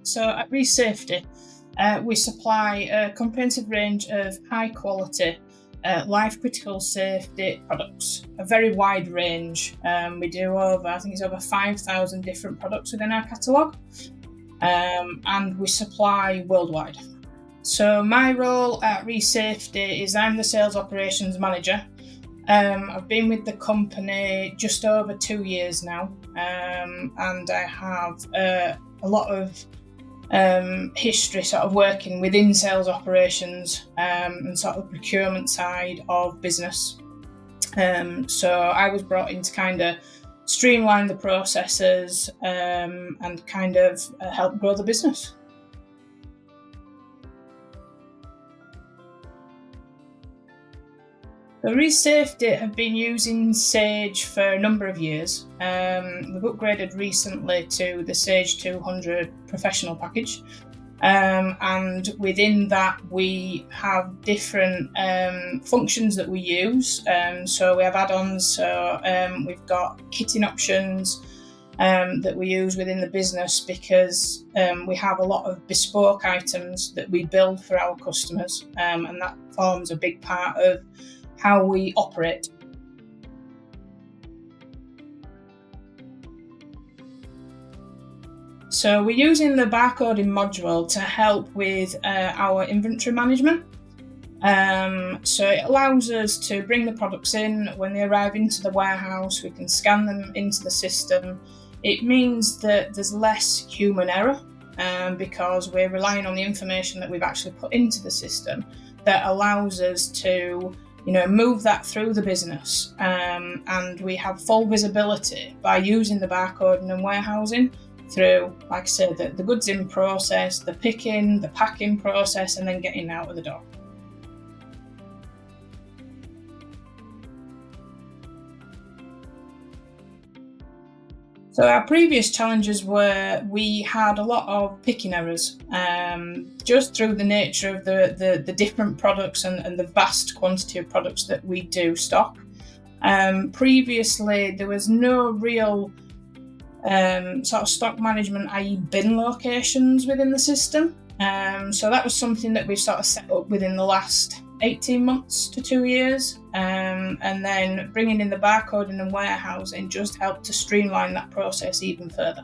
So at Reece Safety, we supply a comprehensive range of high quality life critical safety products, a very wide range. We do over 5,000 different products within our catalogue, and we supply worldwide. So my role at Reece Safety is I'm the sales operations manager. I've been with the company just over 2 years now, and I have a lot of history sort of working within sales operations and sort of procurement side of business. So I was brought in to kind of streamline the processes and kind of help grow the business. So Reece Safety have been using Sage for a number of years. We've upgraded recently to the Sage 200 professional package. And within that, we have different functions that we use. So we have add-ons, so we've got kitting options that we use within the business because we have a lot of bespoke items that we build for our customers, and that forms a big part of how we operate. So we're using the barcoding module to help with our inventory management. So it allows us to bring the products in. When they arrive into the warehouse, we can scan them into the system. It means that there's less human error because we're relying on the information that we've actually put into the system that allows us to move that through the business, and we have full visibility by using the barcoding and warehousing through, like I said, the goods in process, the picking, the packing process, and then getting out of the door. So our previous challenges were we had a lot of picking errors, just through the nature of the different products and the vast quantity of products that we do stock. Previously, there was no real sort of stock management, i.e. bin locations within the system. So that was something that we've sort of set up within the last 18 months to 2 years, and then bringing in the barcoding and warehousing just helped to streamline that process even further.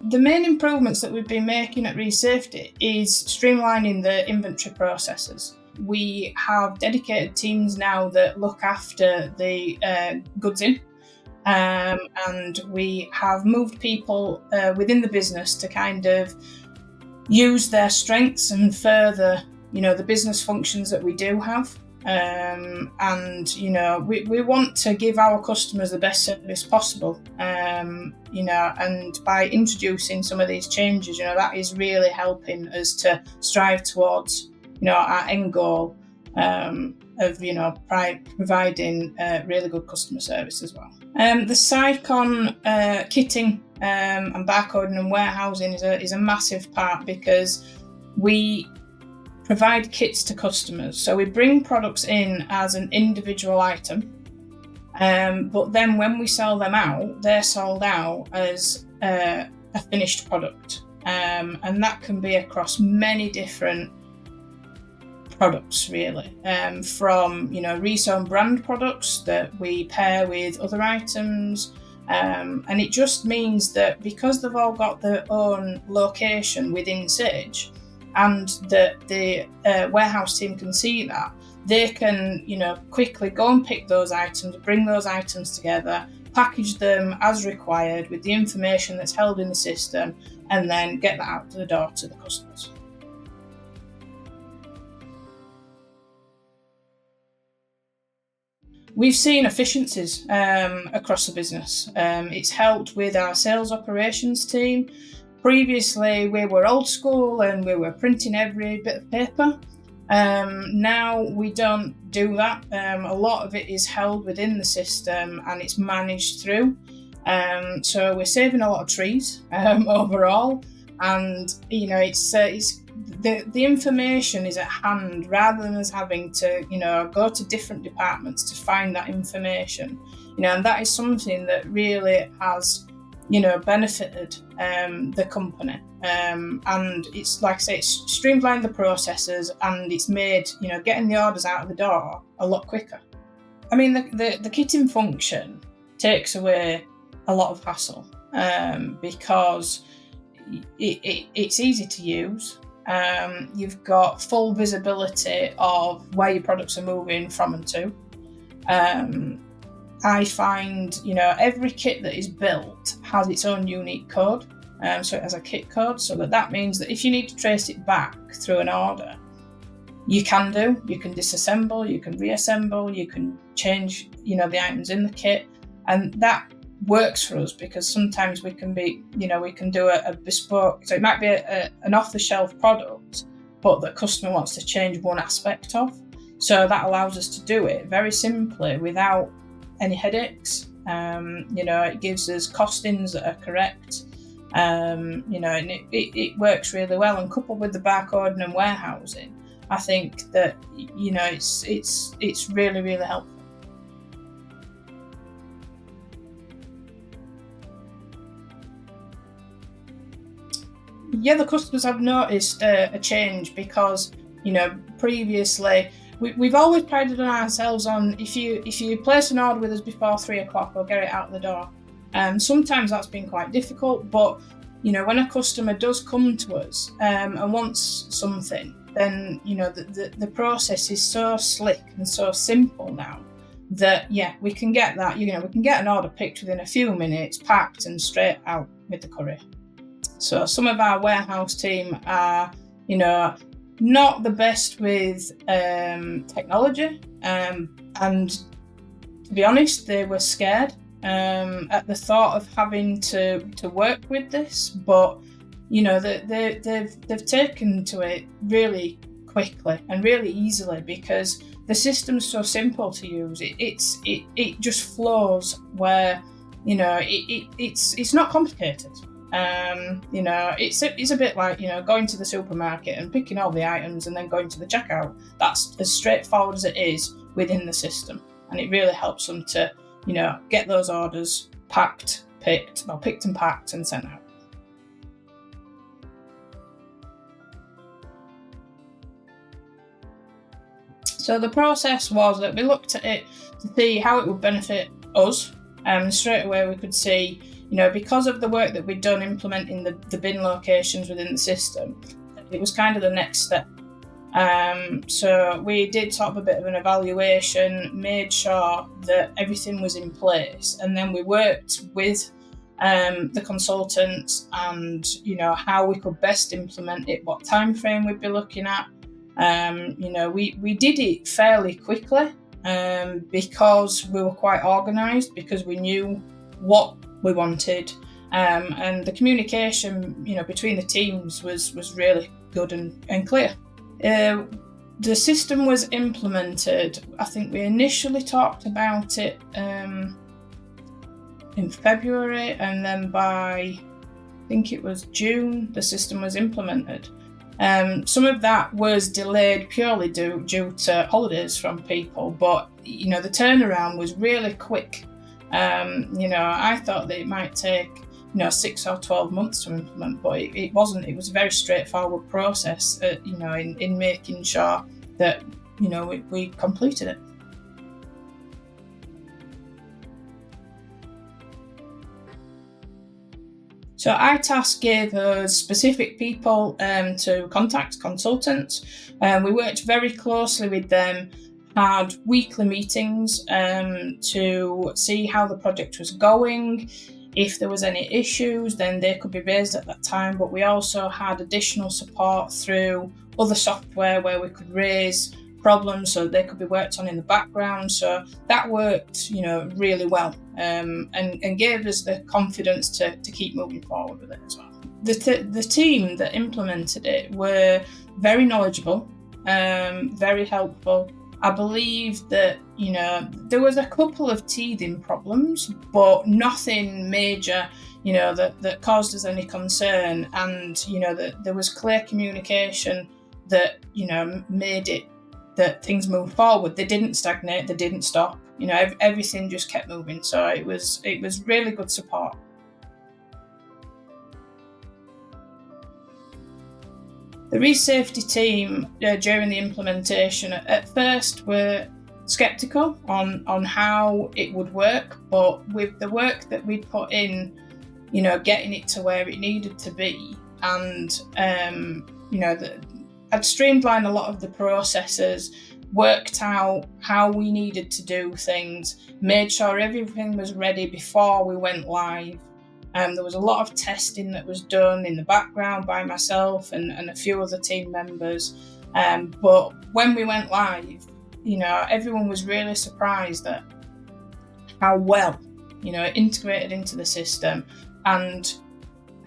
The main improvements that we've been making at Reece Safety is streamlining the inventory processes. We have dedicated teams now that look after the goods in. And we have moved people within the business to kind of use their strengths and further, the business functions that we do have. And we want to give our customers the best service possible. And by introducing some of these changes, that is really helping us to strive towards, our end goal of providing really good customer service as well. The Sicon kitting and barcoding and warehousing is a massive part because we provide kits to customers. So we bring products in as an individual item, but then when we sell them out, they're sold out as a finished product, and that can be across many different products really, from Reece own brand products that we pair with other items, and it just means that because they've all got their own location within Sage and that the warehouse team can see that, they can quickly go and pick those items, bring those items together, package them as required with the information that's held in the system, and then get that out to the door to the customers. We've seen efficiencies across the business. It's helped with our sales operations team. Previously, we were old school and we were printing every bit of paper. Now we don't do that. A lot of it is held within the system and it's managed through. So we're saving a lot of trees overall, and it's the information is at hand rather than us having to go to different departments to find that information. and that is something that really has, benefited the company. And it's like I say, it's streamlined the processes, and it's made, getting the orders out of the door a lot quicker. I mean, the kitting function takes away a lot of hassle because it's easy to use. You've got full visibility of where your products are moving from and to. I find, every kit that is built has its own unique code. So it has a kit code, so that means that if you need to trace it back through an order, you can disassemble, you can reassemble, you can change, the items in the kit. And that works for us because sometimes we can do a bespoke, so it might be an off-the-shelf product, but the customer wants to change one aspect of. So that allows us to do it very simply without any headaches. It gives us costings that are correct. And it works really well. And coupled with the barcoding and warehousing, I think that it's really, really helpful. Yeah, the customers have noticed a change because, previously we've always prided on ourselves on if you place an order with us before 3:00, we'll get it out the door. Sometimes that's been quite difficult, but when a customer does come to us and wants something, then the process is so slick and so simple now that we can get that. We can get an order picked within a few minutes, packed and straight out with the courier. So some of our warehouse team are, not the best with technology, and to be honest, they were scared at the thought of having to work with this. But they've taken to it really quickly and really easily because the system's so simple to use. It just flows where it's not complicated. It's a bit like going to the supermarket and picking all the items and then going to the checkout. That's as straightforward as it is within the system, and it really helps them to get those orders picked and packed and sent out. So the process was that we looked at it to see how it would benefit us, and straight away we could see, because of the work that we'd done implementing the bin locations within the system, it was kind of the next step. So we did sort of a bit of an evaluation, made sure that everything was in place, and then we worked with the consultants and how we could best implement it, what time frame we'd be looking at. We did it fairly quickly because we were quite organised, because we knew what we wanted, and the communication between the teams was really good and clear. The system was implemented, I think we initially talked about it in February, and then by, I think it was June, the system was implemented. Some of that was delayed purely due to holidays from people, but the turnaround was really quick. I thought that it might take 6 or 12 months to implement, but it wasn't. It was a very straightforward process, in making sure that we completed it. So itas gave us specific people to contact, consultants. We worked very closely with them, had weekly meetings to see how the project was going. If there was any issues, then they could be raised at that time, but we also had additional support through other software where we could raise problems so they could be worked on in the background. So that worked, really well, and gave us the confidence to keep moving forward with it as well. The team that implemented it were very knowledgeable, very helpful. I believe that, there was a couple of teething problems, but nothing major, that caused us any concern. And, that there was clear communication that, made it that things moved forward. They didn't stagnate, they didn't stop. Everything just kept moving. So it was really good support. The Reece Safety team during the implementation at first were sceptical on how it would work, but with the work that we'd put in, getting it to where it needed to be, and I'd streamlined a lot of the processes, worked out how we needed to do things, made sure everything was ready before we went live. There was a lot of testing that was done in the background by myself and a few other team members. But when we went live, everyone was really surprised at how well, it integrated into the system and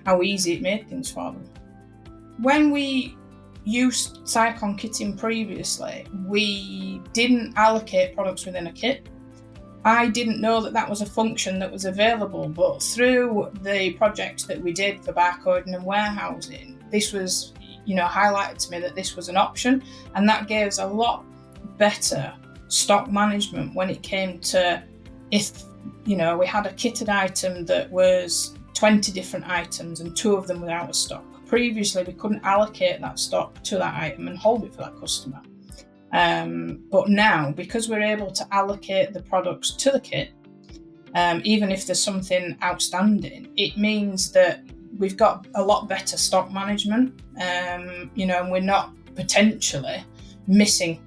how easy it made things for them. When we used Sicon kitting previously, we didn't allocate products within a kit. I didn't know that was a function that was available, but through the projects that we did for barcoding and warehousing, this was, highlighted to me that this was an option, and that gave us a lot better stock management when it came to if, we had a kitted item that was 20 different items and 2 of them were out of stock. Previously, we couldn't allocate that stock to that item and hold it for that customer. But now, because we're able to allocate the products to the kit, even if there's something outstanding, it means that we've got a lot better stock management, and we're not potentially missing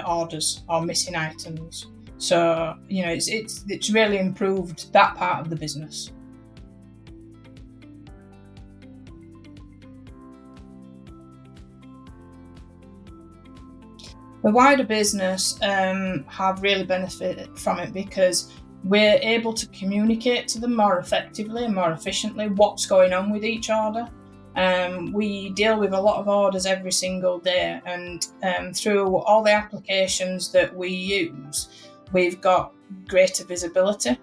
orders or missing items. So, it's really improved that part of the business. The wider business have really benefited from it because we're able to communicate to them more effectively and more efficiently what's going on with each order. We deal with a lot of orders every single day, and through all the applications that we use, we've got greater visibility.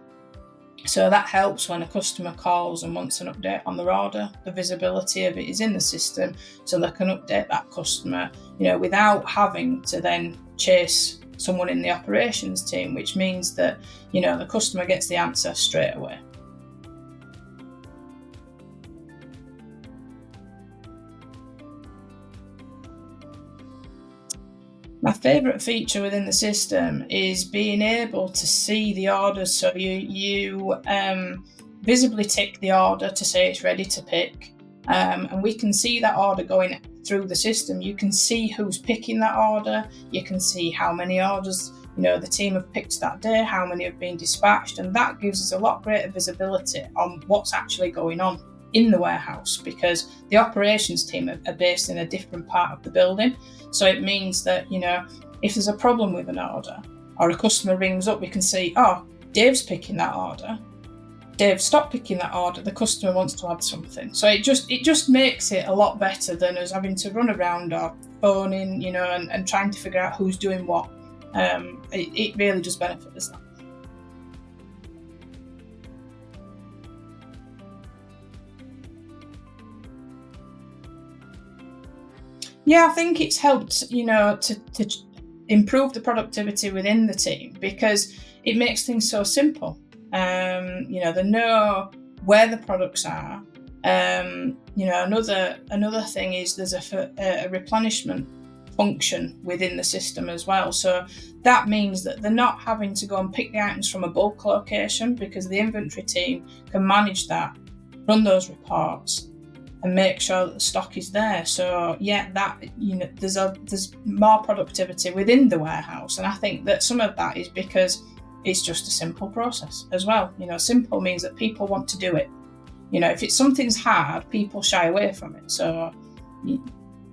So that helps when a customer calls and wants an update on their order. The visibility of it is in the system, so they can update that customer, without having to then chase someone in the operations team, which means that, the customer gets the answer straight away. My favourite feature within the system is being able to see the orders. So you visibly tick the order to say it's ready to pick, and we can see that order going through the system. You can see who's picking that order. You can see how many orders the team have picked that day, how many have been dispatched, and that gives us a lot greater visibility on what's actually going on in the warehouse, because the operations team are based in a different part of the building. So it means that, if there's a problem with an order or a customer rings up, we can see, Dave's picking that order. Dave stopped picking that order. The customer wants to add something. So it just makes it a lot better than us having to run around or phoning, and trying to figure out who's doing what. It really does benefit us. Yeah, I think it's helped, to improve the productivity within the team, because it makes things so simple. They know where the products are. Another thing is there's a replenishment function within the system as well. So that means that they're not having to go and pick the items from a bulk location, because the inventory team can manage that, run those reports, and make sure that the stock is there. So there's more productivity within the warehouse, and I think that some of that is because it's just a simple process as well. Simple means that people want to do it. If something's hard, people shy away from it. So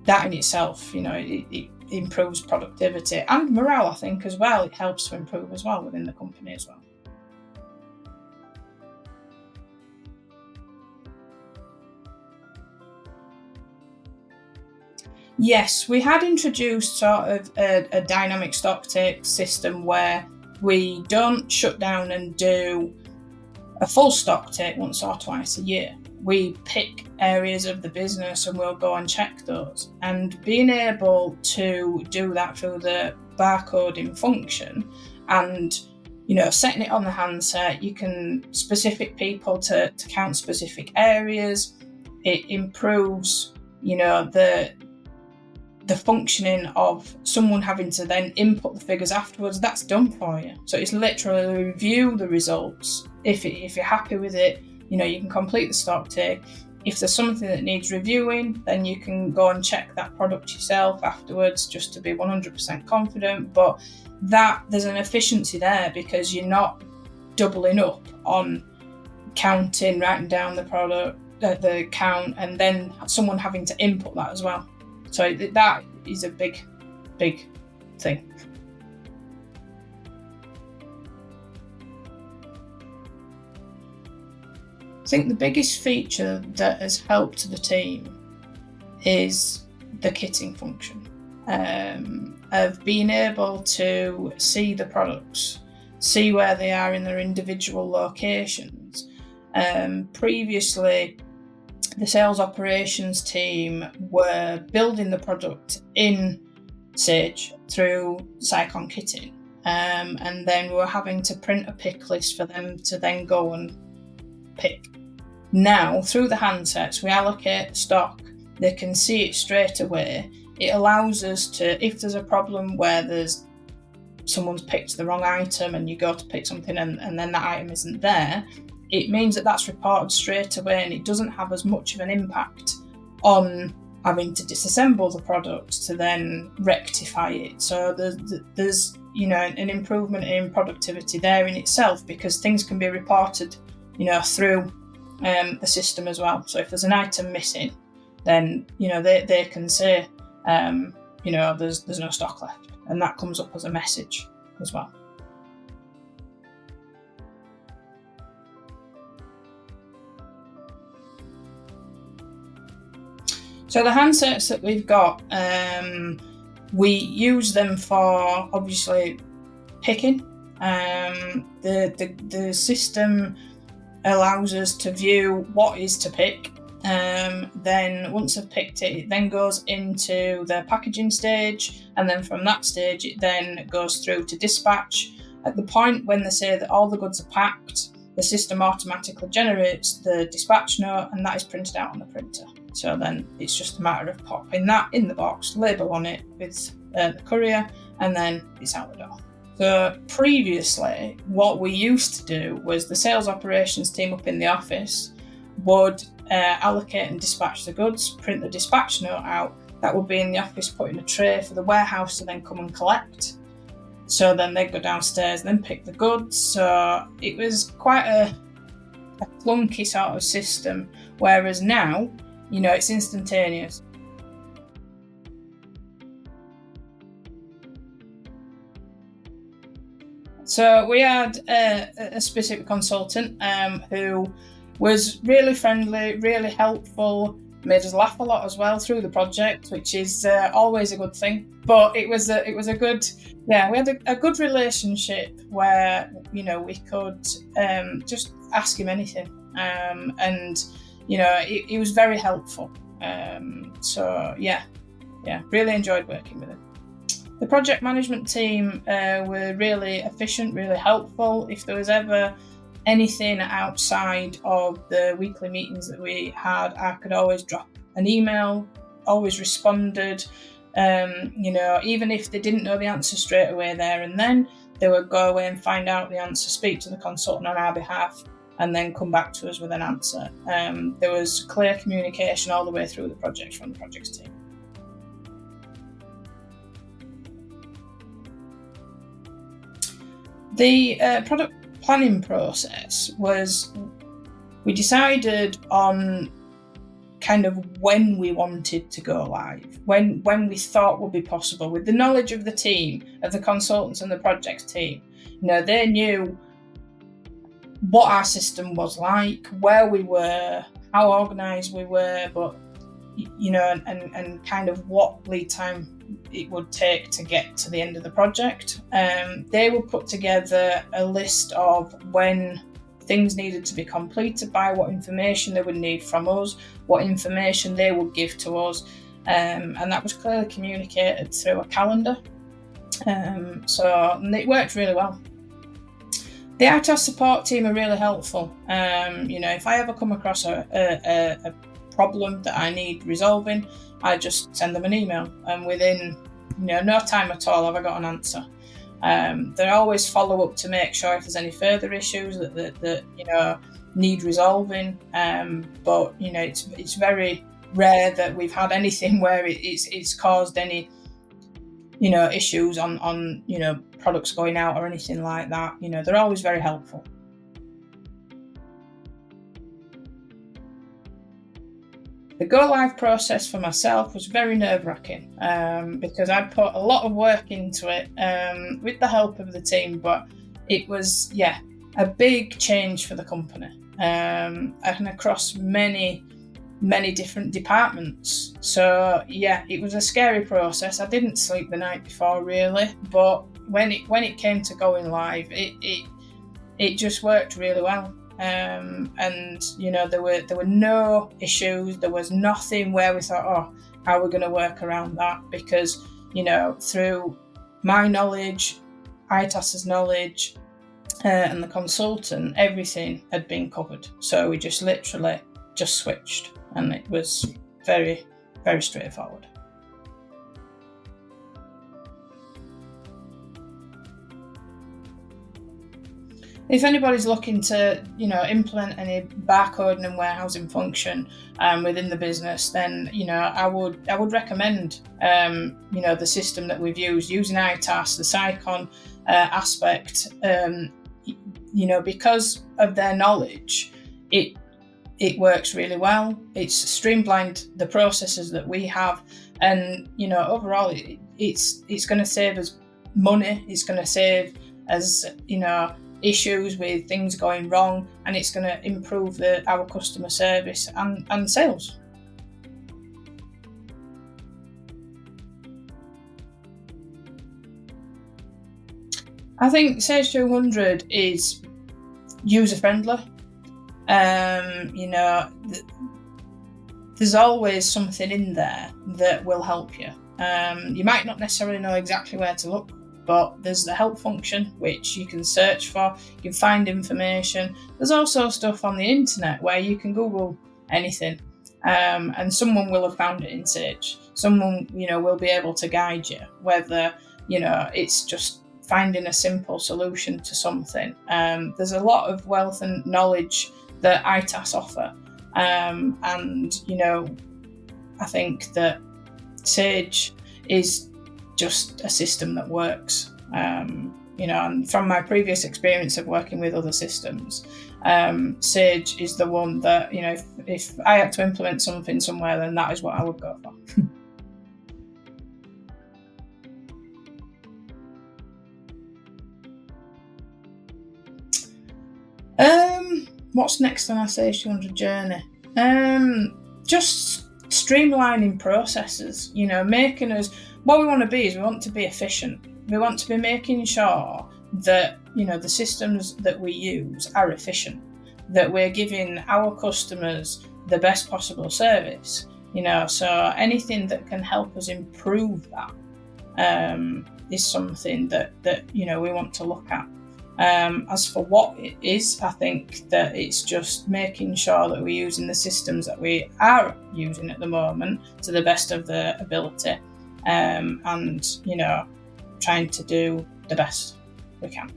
that in itself, it improves productivity and morale, I think, as well. It helps to improve as well within the company as well. Yes, we had introduced sort of a dynamic stock take system where we don't shut down and do a full stock take once or twice a year. We pick areas of the business and we'll go and check those. And being able to do that through the barcoding function and setting it on the handset, you can specific people to count specific areas. It improves, the functioning of someone having to then input the figures afterwards. That's done for you. So it's literally review the results. If you're happy with it, you can complete the stock take. If there's something that needs reviewing, then you can go and check that product yourself afterwards just to be 100% confident. But there's an efficiency there because you're not doubling up on counting, writing down the product, the count, and then someone having to input that as well. So that is a big, big thing. I think the biggest feature that has helped the team is the kitting function, of being able to see the products, see where they are in their individual locations. Previously, the sales operations team were building the product in Sage through Sicon kitting, and then we were having to print a pick list for them to then go and pick. Now, through the handsets, we allocate stock. They can see it straight away. It allows us to, if there's a problem where someone's picked the wrong item and you go to pick something and then that item isn't there, it means that that's reported straight away and it doesn't have as much of an impact on having to disassemble the product to then rectify it. So there's an improvement in productivity there in itself because things can be reported through the system as well. So if there's an item missing, then they can say there's no stock left, and that comes up as a message as well. So the handsets that we've got, we use them for obviously picking. The system allows us to view what is to pick. Then once I've picked it, it then goes into the packaging stage, and then from that stage it then goes through to dispatch. At the point when they say that all the goods are packed, the system automatically generates the dispatch note, and that is printed out on the printer. So then it's just a matter of popping that in the box, label on it with the courier, and then it's out the door. So previously, what we used to do was the sales operations team up in the office would allocate and dispatch the goods, print the dispatch note out. That would be in the office, put in a tray for the warehouse to then come and collect. So then they'd go downstairs, then pick the goods. So it was quite a clunky sort of system, whereas now, it's instantaneous. So we had a specific consultant who was really friendly, really helpful, made us laugh a lot as well through the project, which is always a good thing. But it was a good, we had a good relationship where we could just ask him anything, and he was very helpful. Really enjoyed working with him. The project management team were really efficient, really helpful. If there was ever anything outside of the weekly meetings that we had, I could always drop an email, always responded. Even if they didn't know the answer straight away there and then, they would go away and find out the answer, speak to the consultant on our behalf, and then come back to us with an answer. There was clear communication all the way through the project from the projects team. The product planning process was, we decided on kind of when we wanted to go live, when we thought would be possible, with the knowledge of the team, of the consultants and the projects team. They knew what our system was like, where we were, how organised we were, but and kind of what lead time it would take to get to the end of the project. They would put together a list of when things needed to be completed by, what information they would need from us, what information they would give to us, and that was clearly communicated through a calendar. And it worked really well. The itas support team are really helpful. If I ever come across a problem that I need resolving, I just send them an email, and within no time at all have I got an answer. They always follow up to make sure if there's any further issues that need resolving. But it's very rare that we've had anything where it's caused any issues on products going out or anything like that. They're always very helpful. The go live process for myself was very nerve-wracking because I'd put a lot of work into it with the help of the team, but it was a big change for the company and across many different departments. So it was a scary process. I didn't sleep the night before really, but when it came to going live, it just worked really well. And there were no issues. There was nothing where we thought, how are we going to work around that? Because through my knowledge, itas's knowledge, and the consultant, everything had been covered. So we just literally switched, and it was very, very straightforward. If anybody's looking to, implement any barcoding and warehousing function within the business, then I would recommend the system that we've used, using itas, the Sicon aspect. Because of their knowledge, it works really well. It's streamlined the processes that we have, and overall, it's going to save us money. It's going to save us, issues with things going wrong, and it's going to improve our customer service and sales. I think Sage 200 is user friendly. There's always something in there that will help you. You might not necessarily know exactly where to look, but there's the help function which you can search for, you can find information. There's also stuff on the internet where you can Google anything, and someone will have found it in Sage. Someone will be able to guide you, whether it's just finding a simple solution to something. There's a lot of wealth and knowledge that itas offer, and I think that Sage is just a system that works. And from my previous experience of working with other systems, Sage is the one that, if I had to implement something somewhere, then that is what I would go for. What's next on our Sage 200 journey? Just streamlining processes, making us, what we want to be is we want to be efficient. We want to be making sure that, the systems that we use are efficient, that we're giving our customers the best possible service, so anything that can help us improve that is something that we want to look at. As for what it is, I think that it's just making sure that we're using the systems that we are using at the moment to the best of their ability, and trying to do the best we can.